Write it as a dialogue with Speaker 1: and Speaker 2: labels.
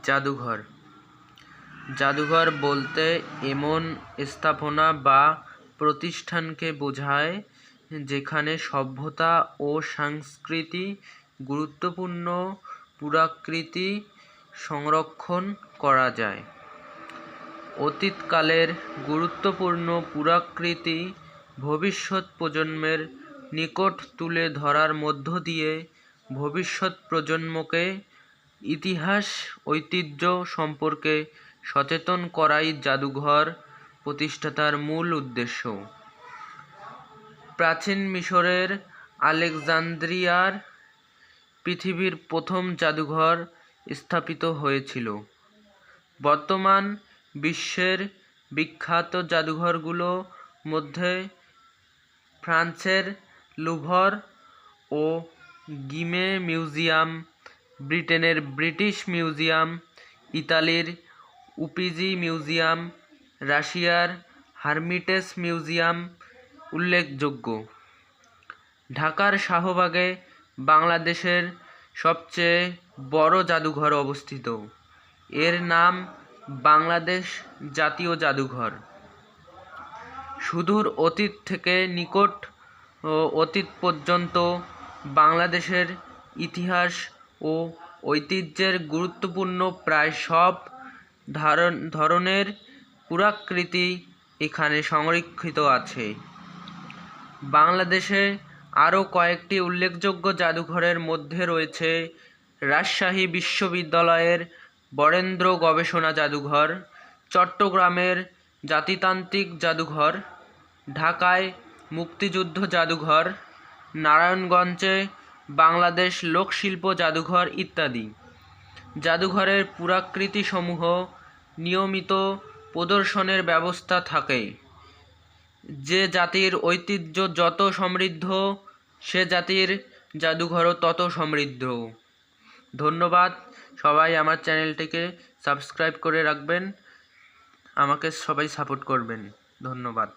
Speaker 1: জাদুঘর। জাদুঘর বলতে এমন স্থাপনা বা প্রতিষ্ঠানকে বোঝায় যেখানে সভ্যতা ও সংস্কৃতি গুরুত্বপূর্ণ পুরাকীর্তি সংরক্ষণ করা যায়। অতীতকালের গুরুত্বপূর্ণ পুরাকীর্তি ভবিষ্যৎ প্রজন্মের নিকট তুলে ধরার মধ্য দিয়ে ভবিষ্যৎ প্রজন্মকে ইতিহাস ঐতিহ্য সম্পর্কে সচেতন করাই জাদুঘর প্রতিষ্ঠার মূল উদ্দেশ্য। প্রাচীন মিশরের আলেকজান্দ্রিয়ার পৃথিবীর প্রথম জাদুঘর স্থাপিত হয়েছিল। বর্তমান বিশ্বের বিখ্যাত জাদুঘরগুলোর মধ্যে ফ্রান্সের লুভর ও গিমে মিউজিয়াম, ব্রিটেনের ব্রিটিশ মিউজিয়াম, ইতালির উফিজি মিউজিয়াম, রাশিয়ার হারমিটেজ মিউজিয়াম উল্লেখযোগ্য। ঢাকার শাহবাগে বাংলাদেশের সবচেয়ে বড় জাদুঘর অবস্থিত। এর নাম বাংলাদেশ জাতীয় জাদুঘর। সুদূর অতীত থেকে নিকট অতীত পর্যন্ত বাংলাদেশের ইতিহাস ও ঐতিহ্যের গুরুত্বপূর্ণ প্রায় সব ধরনের পুরাকীর্তি এখানে সংরক্ষিত আছে। বাংলাদেশে আরও কয়েকটি উল্লেখযোগ্য জাদুঘরের মধ্যে রয়েছে রাজশাহী বিশ্ববিদ্যালয়ের বরেন্দ্র গবেষণা জাদুঘর, চট্টগ্রামের জাতিতান্ত্রিক জাদুঘর, ঢাকায় মুক্তিযুদ্ধ জাদুঘর, নারায়ণগঞ্জে বাংলাদেশ লোকশিল্প জাদুঘর ইত্যাদি। জাদুঘরের পুরাকীর্তিসমূহ নিয়মিত প্রদর্শনের ব্যবস্থা থাকে। যে জাতির ঐতিহ্য যত সমৃদ্ধ সে জাতির জাদুঘরও তত সমৃদ্ধ। ধন্যবাদ। সবাই আমার চ্যানেলটিকে সাবস্ক্রাইব করে রাখবেন, আমাকে সবাই সাপোর্ট করবেন। ধন্যবাদ।